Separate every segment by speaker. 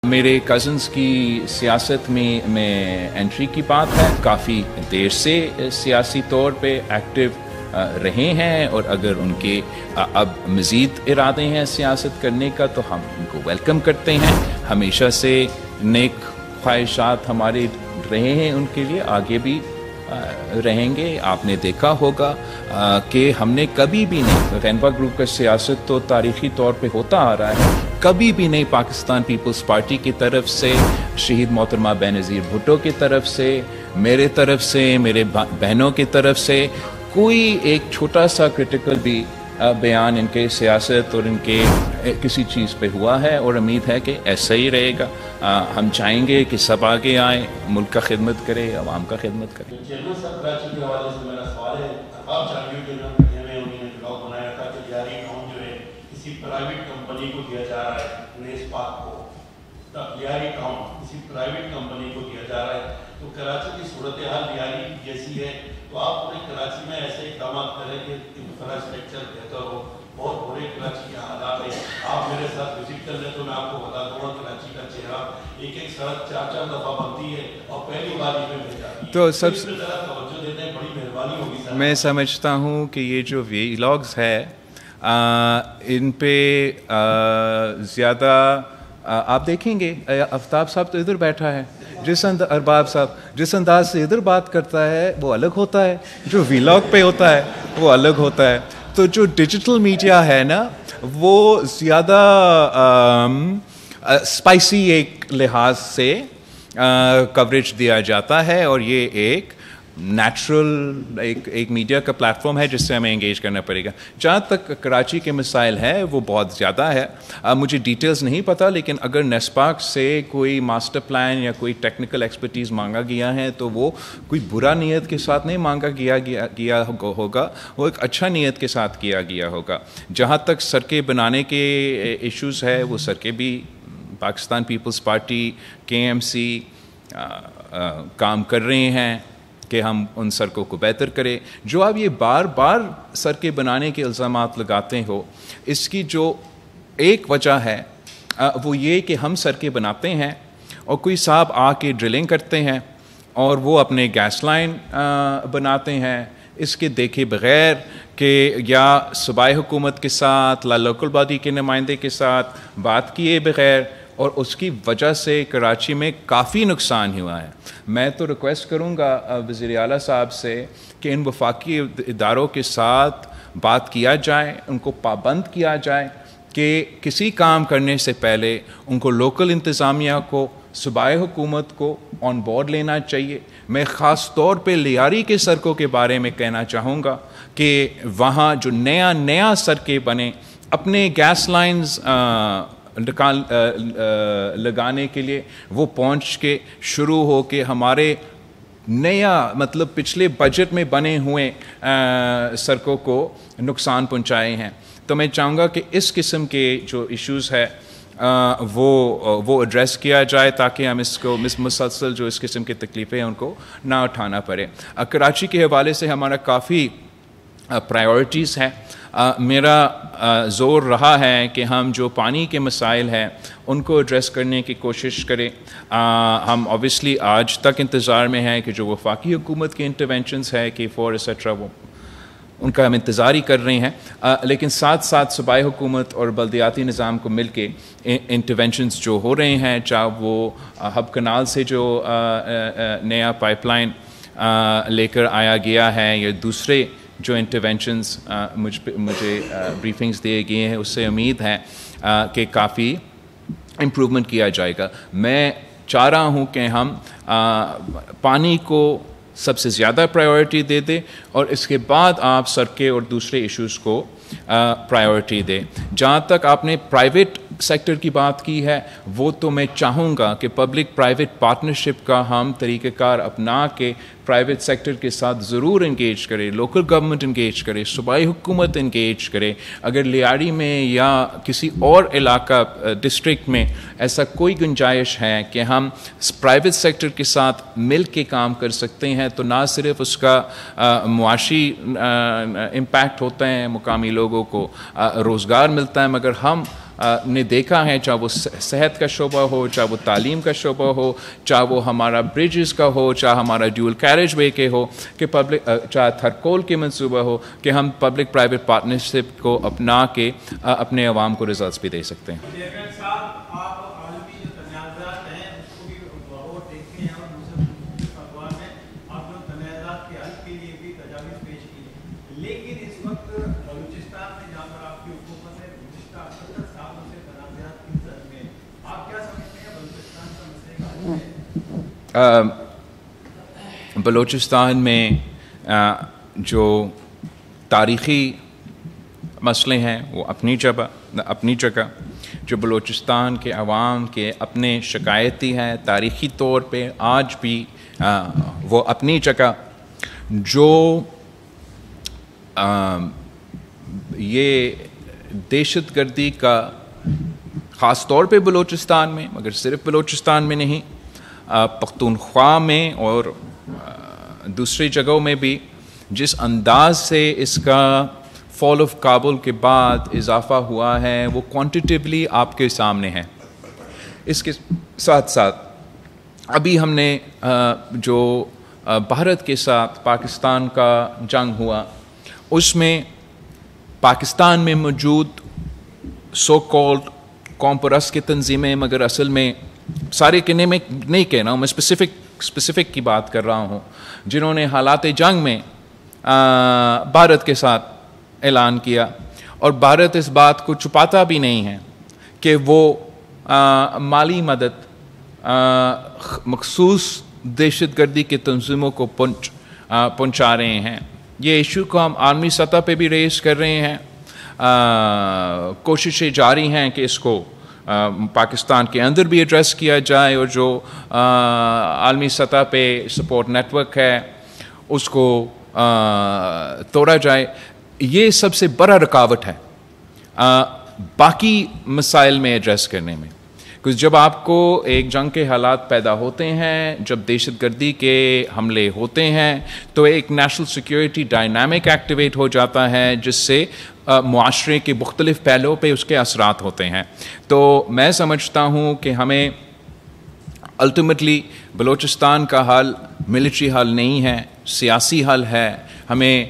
Speaker 1: میرے کزنس کی سیاست میں انٹری کی بات ہے. کافی دیر سے سیاسی طور پہ ایکٹیو رہے ہیں اور اگر ان کے اب مزید ارادے ہیں سیاست کرنے کا تو ہم ان کو ویلکم کرتے ہیں. ہمیشہ سے نیک خواہشات ہمارے رہے ہیں ان کے لیے, آگے بھی رہیں گے. آپ نے دیکھا ہوگا کہ ہم نے کبھی بھی نہیں, غینبا گروپ کا سیاست تو تاریخی طور پہ ہوتا آ رہا ہے, کبھی بھی نہیں پاکستان پیپلز پارٹی کی طرف سے, شہید محترمہ بینظیر بھٹو کی طرف سے, میرے طرف سے, میرے بہنوں کی طرف سے کوئی ایک چھوٹا سا کرٹیکل بھی بیان ان کے سیاست اور ان کے کسی چیز پہ ہوا ہے, اور امید ہے کہ ایسا ہی رہے گا. ہم چاہیں گے کہ سب آگے آئیں, ملک کا خدمت کرے, عوام کا خدمت کرے.
Speaker 2: چیئرمین صاحب, کراچی کے حوالے سے میرا سوال ہے, ارباب چاہیے جو انہوں نے بلاگ بنایا تھا کہ لیاری ٹاؤن جو ہے کسی پرائیویٹ کمپنی کو دیا جا رہا ہے, نیس پاک کو لیاری ٹاؤن کسی پرائیویٹ کمپنی کو دیا جا رہا ہے. تو کراچی کی صورتحال لیاری جیسی ہے, تو آپ پورے کراچی میں ایسے اقدامات کریں کہ انفراسٹرکچر بہتر ہو. بہت برے کراچی کے حالات ہیں, آپ میرے ساتھ وزٹ کر لیں تو میں آپ کو بتا دوں گا کراچی کا چہرہ, ایک ایک سڑک 4 دفعہ بنتی ہے اور پہلی بار ہی میں بھیج جاتی ہے. تو سب سے توجہ دیتے ہیں, بڑی مہربانی ہوگی سر.
Speaker 1: میں سمجھتا ہوں کہ یہ جو ویلاگز ہے ان پہ زیادہ آپ دیکھیں گے, آفتاب صاحب تو ادھر بیٹھا ہے, ارباب صاحب جس انداز سے ادھر بات کرتا ہے وہ الگ ہوتا ہے, جو ویلاگ پہ ہوتا ہے وہ الگ ہوتا ہے. تو جو ڈیجیٹل میڈیا ہے نا وہ زیادہ اسپائسی ایک لحاظ سے کوریج دیا جاتا ہے, اور یہ ایک نیچرل ایک میڈیا کا پلیٹ فارم ہے جس سے ہمیں انگیج کرنا پڑے گا. جہاں تک کراچی کے مسائل ہے وہ بہت زیادہ ہے, مجھے ڈیٹیلز نہیں پتہ, لیکن اگر نیسپاک سے کوئی ماسٹر پلان یا کوئی ٹیکنیکل ایکسپرٹیز مانگا گیا ہے تو وہ کوئی برا نیت کے ساتھ نہیں مانگا گیا ہوگا, وہ ایک اچھا نیت کے ساتھ کیا گیا ہوگا. جہاں تک سڑکیں بنانے کے ایشوز ہے, وہ سڑکیں بھی پاکستان پیپلز پارٹی KMC کام کر رہے ہیں کہ ہم ان سڑکوں کو بہتر کریں. جو آپ یہ بار بار سڑکیں بنانے کے الزامات لگاتے ہو, اس کی جو ایک وجہ ہے وہ یہ کہ ہم سڑکیں بناتے ہیں اور کوئی صاحب آ کے ڈرلنگ کرتے ہیں اور وہ اپنے گیس لائن بناتے ہیں, اس کے دیکھے بغیر کہ یا صوبائی حکومت کے ساتھ لوکل باڈی کے نمائندے کے ساتھ بات کیے بغیر, اور اس کی وجہ سے کراچی میں کافی نقصان ہوا ہے. میں تو ریکویسٹ کروں گا وزیر اعلیٰ صاحب سے کہ ان وفاقی اداروں کے ساتھ بات کیا جائے, ان کو پابند کیا جائے کہ کسی کام کرنے سے پہلے ان کو لوکل انتظامیہ کو, صوبائی حکومت کو آن بورڈ لینا چاہیے. میں خاص طور پہ لیاری کے سڑکوں کے بارے میں کہنا چاہوں گا کہ وہاں جو نیا سڑکیں بنے, اپنے گیس لائنز لگانے کے لیے وہ پہنچ کے شروع ہو کے ہمارے نیا مطلب پچھلے بجٹ میں بنے ہوئے سڑکوں کو نقصان پہنچائے ہیں. تو میں چاہوں گا کہ اس قسم کے جو ایشوز ہے وہ ایڈریس کیا جائے تاکہ ہم اس کو مسلسل جو اس قسم کی تکلیفیں ہیں ان کو نہ اٹھانا پڑے. کراچی کے حوالے سے ہمارا کافی پرائیورٹیز ہے. میرا زور رہا ہے کہ ہم جو پانی کے مسائل ہیں ان کو ایڈریس کرنے کی کوشش کریں. ہم اوبیسلی آج تک انتظار میں ہیں کہ جو وفاقی حکومت کے انٹرونشنز ہے K4 ایسیٹرا, وہ ان کا ہم انتظار ہی کر رہے ہیں, لیکن ساتھ ساتھ صوبائی حکومت اور بلدیاتی نظام کو مل کے انٹرونشنز جو ہو رہے ہیں, چاہے وہ ہب کنال سے جو نیا پائپ لائن لے کر آیا گیا ہے یا دوسرے جو انٹرونشنز مجھے بریفنگز دیے گئے ہیں, اس سے امید ہے کہ کافی امپرومنٹ کیا جائے گا. میں چاہ رہا ہوں کہ ہم پانی کو سب سے زیادہ پرائیورٹی دے دیں اور اس کے بعد آپ سڑکیں اور دوسرے ایشوز کو پرائیورٹی دیں. جہاں تک آپ نے پرائیویٹ سیکٹر کی بات کی ہے, وہ تو میں چاہوں گا کہ پبلک پرائیویٹ پارٹنرشپ کا ہم طریقہ کار اپنا کے پرائیویٹ سیکٹر کے ساتھ ضرور انگیج کرے, لوکل گورنمنٹ انگیج کرے, صوبائی حکومت انگیج کرے. اگر لیاری میں یا کسی اور علاقہ ڈسٹرکٹ میں ایسا کوئی گنجائش ہے کہ ہم پرائیویٹ سیکٹر کے ساتھ مل کے کام کر سکتے ہیں, تو نہ صرف اس کا معاشی امپیکٹ ہوتا ہے, مقامی لوگوں کو روزگار ملتا ہے, مگر ہم نے دیکھا ہے, چاہے وہ صحت کا شعبہ ہو, چاہے وہ تعلیم کا شعبہ ہو, چاہے وہ ہمارا برجز کا ہو, چاہے ہمارا ڈیول کیریج وے کے ہو, کہ چاہے تھرکول کے منصوبہ ہو, کہ ہم پبلک پرائیویٹ پارٹنرشپ کو اپنا کے اپنے عوام کو ریزلٹس بھی دے سکتے ہیں. بلوچستان میں جو تاریخی مسئلے ہیں وہ اپنی جگہ, جو بلوچستان کے عوام کے اپنے شکایتی ہیں تاریخی طور پہ آج بھی وہ اپنی جگہ. جو یہ دہشت گردی کا خاص طور پہ بلوچستان میں, مگر صرف بلوچستان میں نہیں, پختونخوا میں اور دوسری جگہوں میں بھی جس انداز سے اس کا فال آف کابل کے بعد اضافہ ہوا ہے وہ کوانٹیٹیولی آپ کے سامنے ہے. اس کے ساتھ ساتھ ابھی ہم نے جو بھارت کے ساتھ پاکستان کا جنگ ہوا, اس میں پاکستان میں موجود سو کالڈ قوم پرست کی تنظیمیں, مگر اصل میں سارے کہنے میں نہیں کہہ رہا ہوں, میں اسپیسیفک کی بات کر رہا ہوں, جنہوں نے حالات جنگ میں بھارت کے ساتھ اعلان کیا, اور بھارت اس بات کو چھپاتا بھی نہیں ہے کہ وہ مالی مدد مخصوص دہشت گردی کے تنظیموں کو پہنچا رہے ہیں. یہ ایشو کو ہم عالمی سطح پہ بھی ریز کر رہے ہیں, کوششیں جاری ہیں کہ اس کو پاکستان کے اندر بھی ایڈریس کیا جائے, اور جو عالمی سطح پہ سپورٹ نیٹ ورک ہے اس کو توڑا جائے. یہ سب سے بڑا رکاوٹ ہے باقی مسائل میں ایڈریس کرنے میں, کیونکہ جب آپ کو ایک جنگ کے حالات پیدا ہوتے ہیں, جب دہشت گردی کے حملے ہوتے ہیں, تو ایک نیشنل سیکیورٹی ڈائنامک ایکٹیویٹ ہو جاتا ہے, جس سے معاشرے کے مختلف پہلوؤں پہ اس کے اثرات ہوتے ہیں. تو میں سمجھتا ہوں کہ ہمیں الٹیمیٹلی بلوچستان کا حل ملٹری حل نہیں ہے, سیاسی حل ہے. ہمیں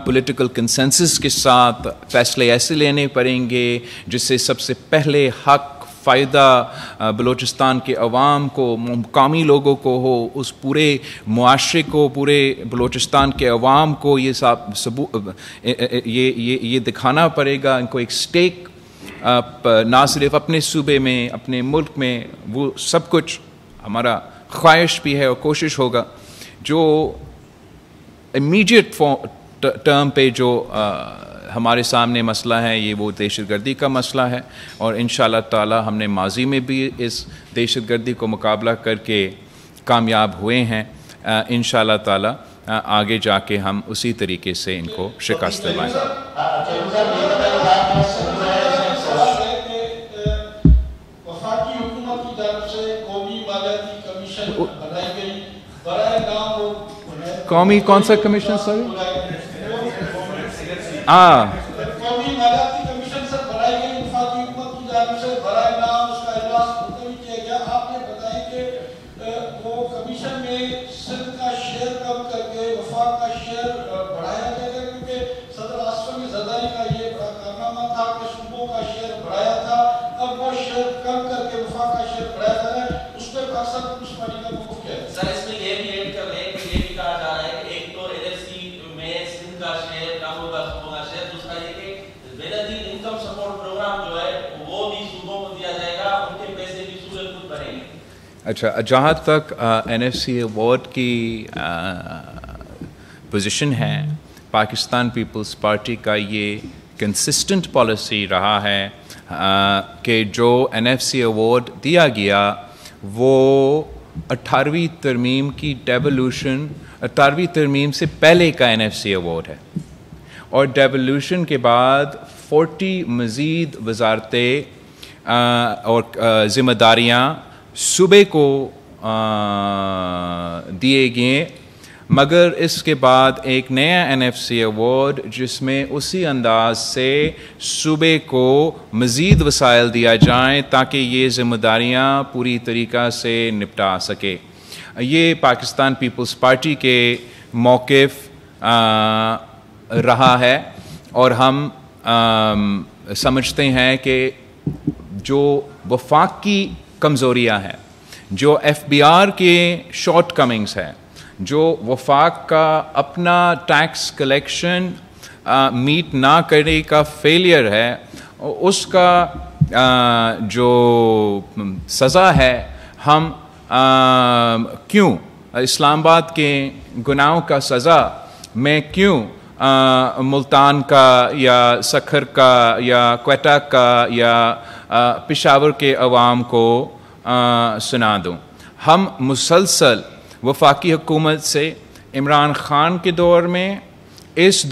Speaker 1: پولیٹیکل کنسنسس کے ساتھ فیصلے ایسے لینے پڑیں گے جس سے سب سے پہلے حق فائدہ بلوچستان کے عوام کو, مقامی لوگوں کو ہو, اس پورے معاشرے کو, پورے بلوچستان کے عوام کو یہ دکھانا پڑے گا, ان کو ایک سٹیک نہ صرف اپنے صوبے میں, اپنے ملک میں, وہ سب کچھ ہمارا خواہش بھی ہے اور کوشش ہوگا. جو امیڈیٹ ٹرم پہ جو ہمارے سامنے مسئلہ ہے یہ وہ دہشت گردی کا مسئلہ ہے, اور انشاءاللہ تعالی ہم نے ماضی میں بھی اس دہشت گردی کو مقابلہ کر کے کامیاب ہوئے ہیں. انشاءاللہ تعالی آگے جا کے ہم اسی طریقے سے ان کو شکست دلائیں. قومی کون سا کمیشن سر؟
Speaker 3: قومی مالیاتی کمیشن سر بنائی گئی وفاقی حکومت کی جانب سے, برائے نام اس کا اجلاس ملتوی کیا گیا. آپ نے بتائیں کہ وہ کمیشن میں سندھ کا شیئر کم کر کے وفاق کا شیئر بڑھایا گیا تھا, کیونکہ صدر آصف علی زرداری کا یہ بڑا کارنامہ تھا کہ صوبوں کا شیئر بڑھایا تھا, اب وہ شیئر کم کر کے وفاق کا شیئر بڑھایا جا رہا ہے. اس پہ پاکستان پیپلز پارٹی کا موقف کیا ہے؟ سر اس میں یہ بھی ایڈ کر لیں کہ یہ بھی کہا جا رہا ہے کہ ایک تو NFC میں سندھ کا شیئر کم ہوگا, صوبوں کا شیئر, دوسرا یہ کہ انکم سپورٹ پروگرام جو ہے وہ بھی صوبوں کو دیا جائے گا, ان کے پیسے بھی صوبے خود بھریں گے.
Speaker 1: اچھا, جہاں تک NFC ایوارڈ کی پوزیشن ہے, پاکستان پیپلز پارٹی کا یہ کنسسٹنٹ پالیسی رہا ہے کہ جو NFC ایوارڈ دیا گیا وہ 18ویں ترمیم کی ڈیولوشن, 18ویں ترمیم سے پہلے کا NFC ایوارڈ ہے, اور ڈیولوشن کے بعد 40 مزید وزارتیں اور ذمہ داریاں صوبے کو دیے گئے مگر اس کے بعد ایک نیا NFC ایوارڈ جس میں اسی انداز سے صوبے کو مزید وسائل دیا جائیں تاکہ یہ ذمہ داریاں پوری طریقہ سے نپٹا سکے. یہ پاکستان پیپلز پارٹی کے موقف رہا ہے اور ہم سمجھتے ہیں کہ جو وفاق کی کمزوریاں ہیں, جو FBR کے شارٹ کمنگز ہیں, جو وفاق کا اپنا ٹیکس کلیکشن میٹ نہ کرنے کا فیلئر ہے, اس کا جو سزا ہے ہم کیوں اسلام آباد کے گناہوں کا سزا میں کیوں ملتان کا یا سکھر کا یا کوئٹہ کا یا پشاور کے عوام کو سنا دوں. ہم مسلسل وفاقی حکومت سے عمران خان کے دور میں اس